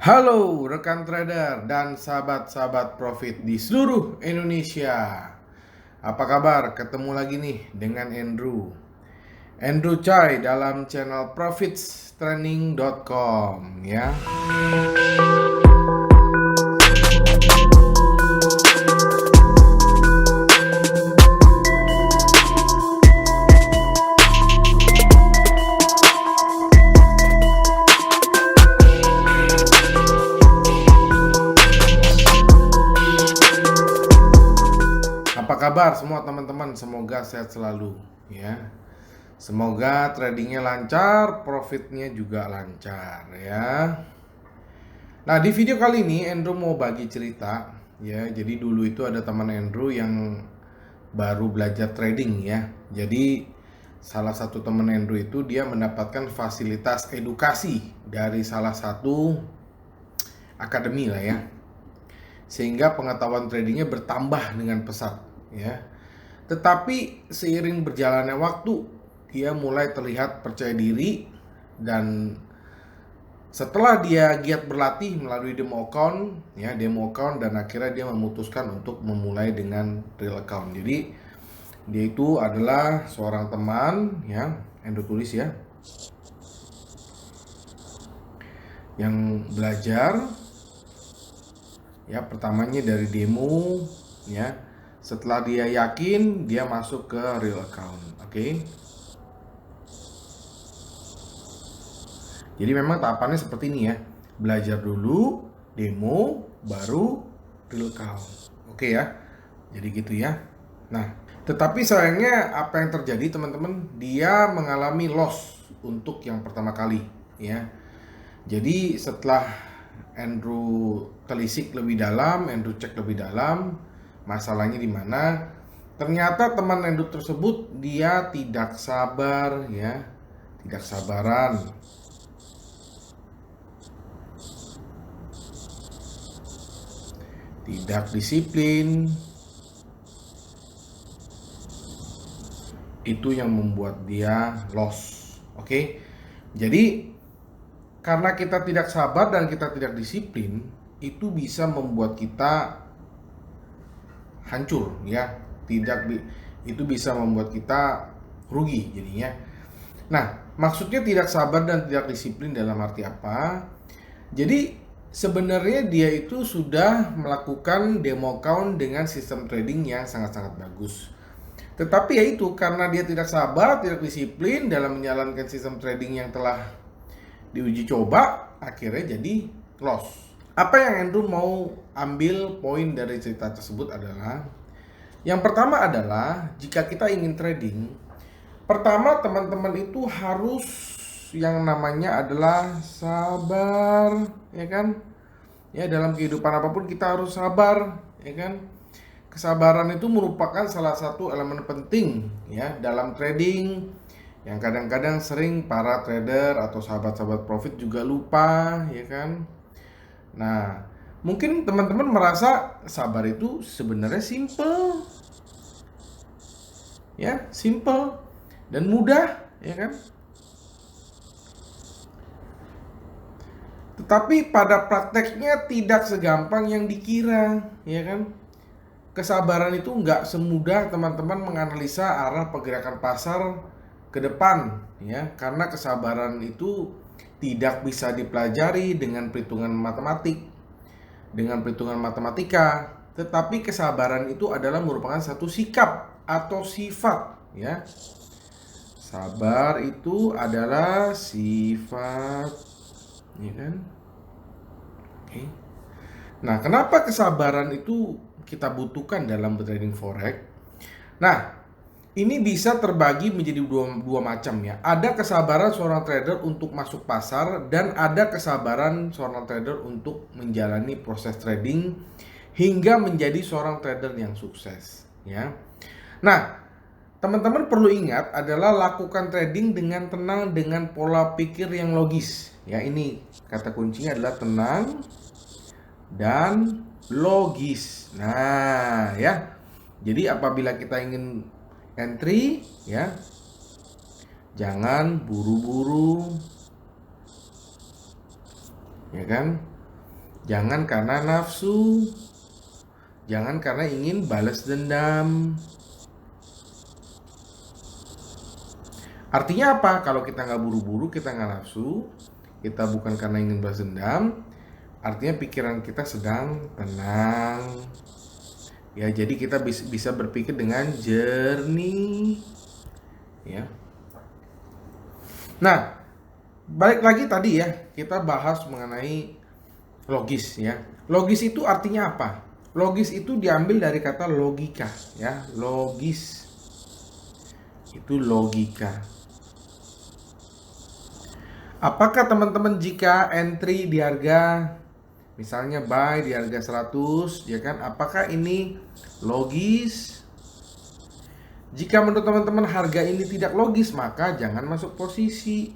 Halo rekan trader dan sahabat-sahabat profit di seluruh Indonesia. Apa kabar? Ketemu lagi nih dengan Andrew Chai dalam channel profitstraining.com ya. Apa kabar semua teman-teman? Semoga sehat selalu ya. Semoga tradingnya lancar, profitnya juga lancar ya. Nah, di video kali ini Andrew mau bagi cerita ya. Jadi dulu itu ada teman Andrew yang baru belajar trading ya. Jadi salah satu teman Andrew itu dia mendapatkan fasilitas edukasi dari salah satu akademi lah ya. Sehingga pengetahuan tradingnya bertambah dengan pesat ya. Tetapi seiring berjalannya waktu, dia mulai terlihat percaya diri dan setelah dia giat berlatih melalui demo account dan akhirnya dia memutuskan untuk memulai dengan real account. Jadi dia itu adalah seorang teman ya, Endo tulis ya, yang belajar ya, pertamanya dari demo ya. Setelah dia yakin, dia masuk ke real account. Oke. Jadi memang tahapannya seperti ini ya. Belajar dulu, demo, baru real account. Oke ya. Jadi gitu ya. Nah, tetapi sayangnya apa yang terjadi teman-teman? Dia mengalami loss untuk yang pertama kali ya. Jadi setelah Andrew telisik lebih dalam, Andrew cek lebih dalam, masalahnya di mana? Ternyata teman Andrew tersebut dia tidak sabar ya, tidak sabaran. Tidak disiplin. Itu yang membuat dia loss. Oke. Jadi karena kita tidak sabar dan kita tidak disiplin, itu bisa membuat kita hancur ya. Itu bisa membuat kita rugi jadinya. Nah, maksudnya tidak sabar dan tidak disiplin dalam arti apa? Jadi sebenarnya dia itu sudah melakukan demo account dengan sistem trading yang sangat-sangat bagus. Tetapi ya itu, karena dia tidak sabar, tidak disiplin dalam menjalankan sistem trading yang telah diuji coba, akhirnya jadi loss. Apa yang Andrew mau ambil poin dari cerita tersebut adalah, yang pertama adalah jika kita ingin trading, pertama teman-teman itu harus yang namanya adalah sabar, ya kan? Ya, dalam kehidupan apapun kita harus sabar, ya kan? Kesabaran itu merupakan salah satu elemen penting ya dalam trading, yang kadang-kadang sering para trader atau sahabat-sahabat profit juga lupa, ya kan? Nah, mungkin teman-teman merasa sabar itu sebenarnya simple. Ya, simple dan mudah, ya kan? Tetapi pada prakteknya tidak segampang yang dikira, ya kan? Kesabaran itu nggak semudah teman-teman menganalisa arah pergerakan pasar ke depan ya, karena kesabaran itu tidak bisa dipelajari dengan perhitungan matematika, tetapi kesabaran itu adalah merupakan satu sikap atau sifat ya. Sabar itu adalah sifat, ya kan? Oke. Nah, kenapa kesabaran itu kita butuhkan dalam trading forex? Nah, ini bisa terbagi menjadi dua macam ya. Ada kesabaran seorang trader untuk masuk pasar dan ada kesabaran seorang trader untuk menjalani proses trading hingga menjadi seorang trader yang sukses ya. Nah, teman-teman perlu ingat adalah lakukan trading dengan tenang dengan pola pikir yang logis. Ya, ini kata kuncinya adalah tenang dan logis. Nah, ya. Jadi apabila kita ingin entry ya, jangan buru-buru, ya kan? Jangan karena nafsu. Jangan karena ingin balas dendam. Artinya apa? Kalau kita nggak buru-buru, kita nggak nafsu, kita bukan karena ingin balas dendam, artinya pikiran kita sedang tenang. Ya, jadi kita bisa berpikir dengan jernih. Ya. Nah, balik lagi tadi ya, kita bahas mengenai logis ya. Logis itu artinya apa? Logis itu diambil dari kata logika ya, logis. Itu logika. Apakah teman-teman jika entry di harga misalnya buy di harga 100 ya kan, apakah ini logis? Jika menurut teman-teman harga ini tidak logis, maka jangan masuk posisi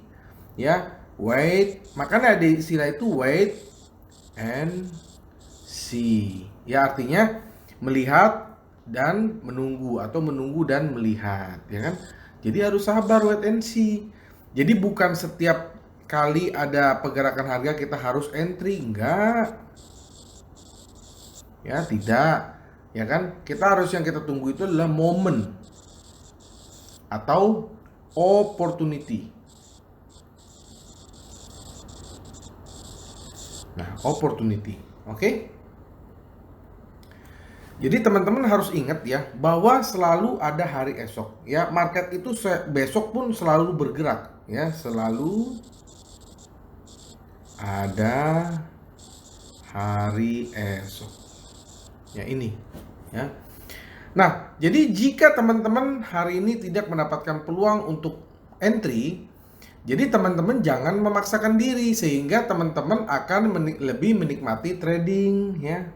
ya. Wait, makanya ada istilah itu wait and see. Ya, artinya melihat dan menunggu atau menunggu dan melihat, ya kan? Jadi harus sabar, wait and see. Jadi bukan setiap kali ada pergerakan harga kita harus entry, enggak. Ya, tidak. Ya kan? Yang kita tunggu itu adalah momen atau opportunity. Nah, opportunity. Oke? Jadi teman-teman harus ingat ya bahwa selalu ada hari esok. Ya, market itu besok pun selalu bergerak ya, selalu ada hari esok. Ya, ini ya. Nah, jadi jika teman-teman hari ini tidak mendapatkan peluang untuk entry, jadi teman-teman jangan memaksakan diri sehingga teman-teman akan lebih menikmati trading ya.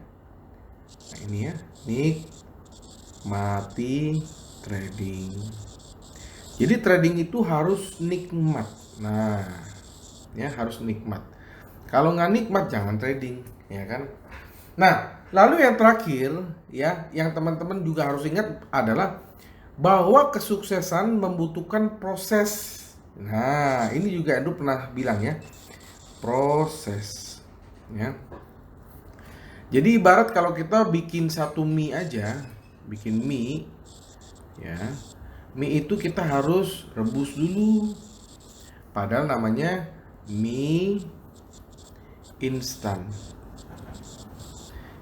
Nah, ini ya, nikmati trading. Jadi trading itu harus nikmat. Nah, ya harus nikmat. Kalau nggak nikmat jangan trading, ya kan? Nah, lalu yang terakhir ya, yang teman-teman juga harus ingat adalah bahwa kesuksesan membutuhkan proses. Nah, ini juga Andrew pernah bilang ya, proses. Ya. Jadi ibarat kalau kita bikin satu mie aja, bikin mie, ya, mie itu kita harus rebus dulu. Padahal namanya mie instan.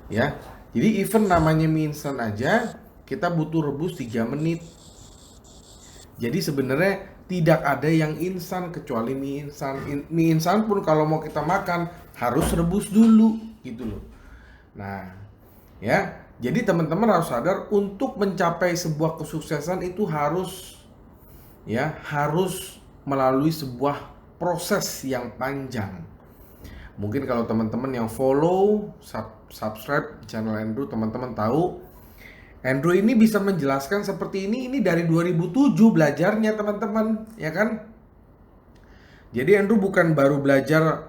Ya, jadi even namanya mie instan aja, kita butuh rebus 3 menit. Jadi sebenarnya tidak ada yang instan kecuali mie instan. Mie instan pun kalau mau kita makan harus rebus dulu, gitu loh. Nah, ya, jadi teman-teman harus sadar untuk mencapai sebuah kesuksesan itu harus melalui sebuah proses yang panjang. Mungkin kalau teman-teman yang follow, subscribe channel Andrew, teman-teman tahu Andrew ini bisa menjelaskan seperti ini dari 2007 belajarnya teman-teman, ya kan? Jadi Andrew bukan baru belajar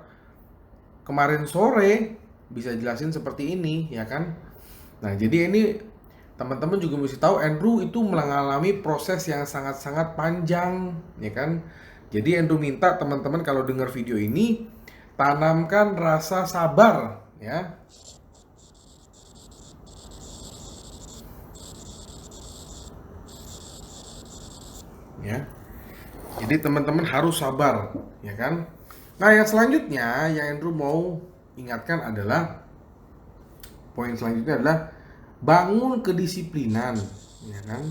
kemarin sore, bisa jelasin seperti ini, ya kan? Nah, jadi ini teman-teman juga mesti tahu Andrew itu mengalami proses yang sangat-sangat panjang, ya kan? Jadi Andrew minta teman-teman kalau dengar video ini tanamkan rasa sabar, ya. Ya. Jadi teman-teman harus sabar, ya kan? Nah, yang selanjutnya yang Andrew mau ingatkan adalah poin selanjutnya adalah bangun kedisiplinan, ya kan?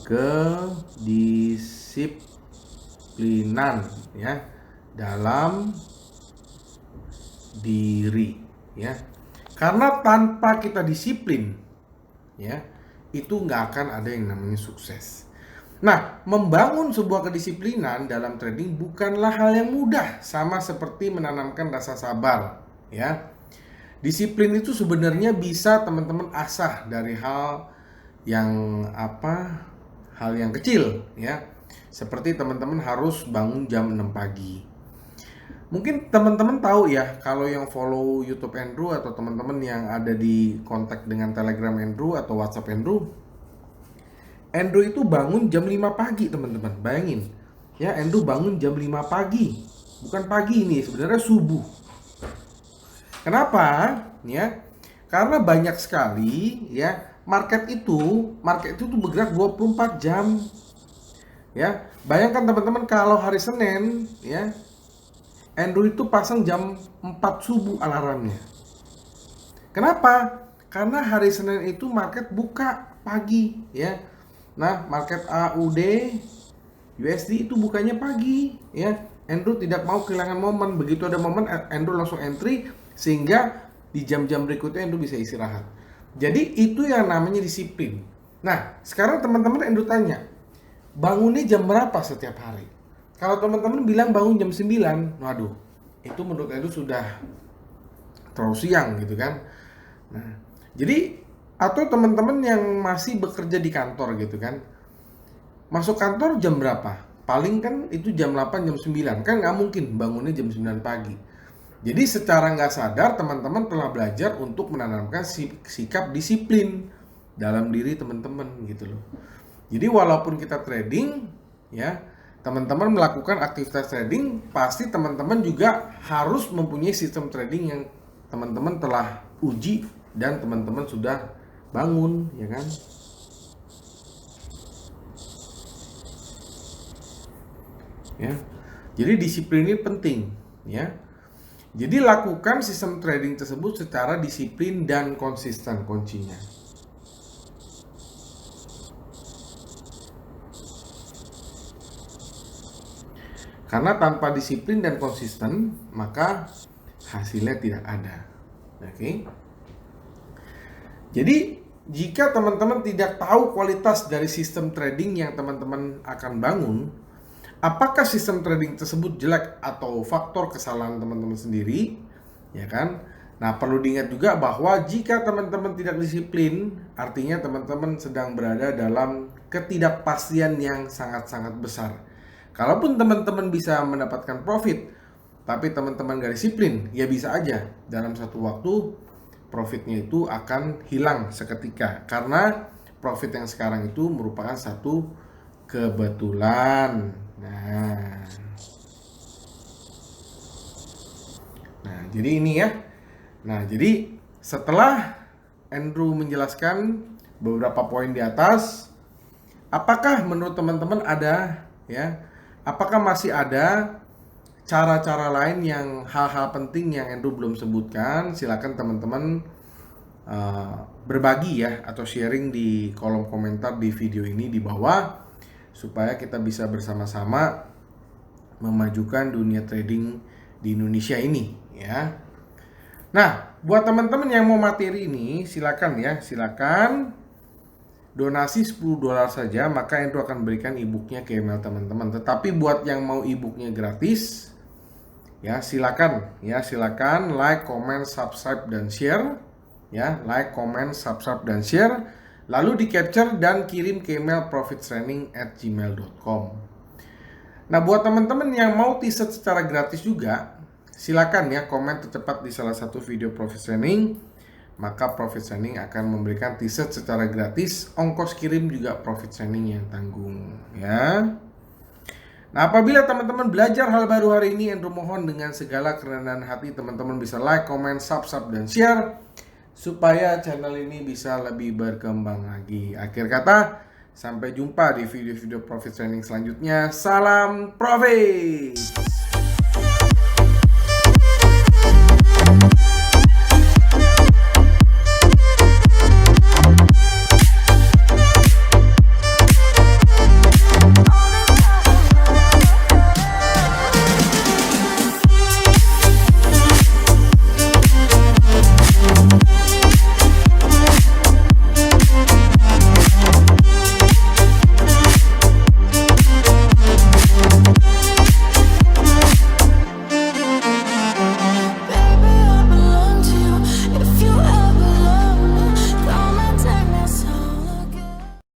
Kedisiplinan ya dalam diri ya. Karena tanpa kita disiplin ya, itu nggak akan ada yang namanya sukses. Nah, membangun sebuah kedisiplinan dalam trading bukanlah hal yang mudah, sama seperti menanamkan rasa sabar, ya. Disiplin itu sebenarnya bisa teman-teman asah dari hal yang kecil, ya. Seperti teman-teman harus bangun jam 6 pagi. Mungkin teman-teman tahu ya, kalau yang follow YouTube Andrew atau teman-teman yang ada di kontak dengan Telegram Andrew atau WhatsApp Andrew itu bangun jam 5 pagi teman-teman, bayangin ya, Andrew bangun jam 5 pagi, bukan pagi ini, sebenarnya subuh Kenapa? Ya, karena banyak sekali ya market itu tuh bergerak 24 jam. Ya, bayangkan teman-teman kalau hari Senin ya, Andrew itu pasang jam 4 subuh alarmnya. Kenapa? Karena hari Senin itu market buka pagi ya. Nah, market AUD USD itu bukanya pagi ya. Andrew tidak mau kehilangan momen. Begitu ada momen, Andrew langsung entry sehingga di jam-jam berikutnya Andrew bisa istirahat. Jadi itu yang namanya disiplin. Nah, sekarang teman-teman Andrew tanya, bangunnya jam berapa setiap hari? Kalau teman-teman bilang bangun jam 9, waduh, itu menurut Andrew sudah terlalu siang gitu kan. Nah, jadi atau teman-teman yang masih bekerja di kantor gitu kan, masuk kantor jam berapa? Paling kan itu jam 8, jam 9. Kan nggak mungkin bangunnya jam 9 pagi. Jadi secara nggak sadar teman-teman telah belajar untuk menanamkan sikap disiplin dalam diri teman-teman gitu loh. Jadi walaupun kita trading ya, teman-teman melakukan aktivitas trading, pasti teman-teman juga harus mempunyai sistem trading yang teman-teman telah uji dan teman-teman sudah bangun ya kan. Ya. Jadi disiplin ini penting ya. Jadi lakukan sistem trading tersebut secara disiplin dan konsisten kuncinya. Karena tanpa disiplin dan konsisten, maka hasilnya tidak ada. Oke. Jadi jika teman-teman tidak tahu kualitas dari sistem trading yang teman-teman akan bangun, apakah sistem trading tersebut jelek atau faktor kesalahan teman-teman sendiri, ya kan? Nah, perlu diingat juga bahwa jika teman-teman tidak disiplin, artinya teman-teman sedang berada dalam ketidakpastian yang sangat-sangat besar. Kalaupun teman-teman bisa mendapatkan profit, tapi teman-teman gak disiplin, ya bisa aja dalam satu waktu profitnya itu akan hilang seketika. Karena profit yang sekarang itu merupakan satu kebetulan. Nah, jadi ini ya. Nah, jadi setelah Andrew menjelaskan beberapa poin di atas, apakah menurut teman-teman ada ya? Apakah masih ada cara-cara lain yang hal-hal penting yang Andrew belum sebutkan? Silakan teman-teman berbagi ya atau sharing di kolom komentar di video ini di bawah, supaya kita bisa bersama-sama memajukan dunia trading di Indonesia ini ya. Nah, buat teman-teman yang mau materi ini, silakan donasi $10 saja, maka Andrew akan berikan e-booknya ke email teman-teman. Tetapi buat yang mau e-booknya gratis, ya silakan like, comment, subscribe dan share ya, like, comment, subscribe dan share, lalu di capture dan kirim ke email profittraining@gmail.com. Nah, buat teman-teman yang mau t-shirt secara gratis juga, silakan ya komen tercepat di salah satu video Profit Training, maka Profit Training akan memberikan t-shirt secara gratis, ongkos kirim juga Profit Training yang tanggung ya. Nah, apabila teman-teman belajar hal baru hari ini, Andrew mohon dengan segala kerendahan hati teman-teman bisa like, comment, subscribe dan share supaya channel ini bisa lebih berkembang lagi. Akhir kata, sampai jumpa di video-video Profit Training selanjutnya. Salam profit!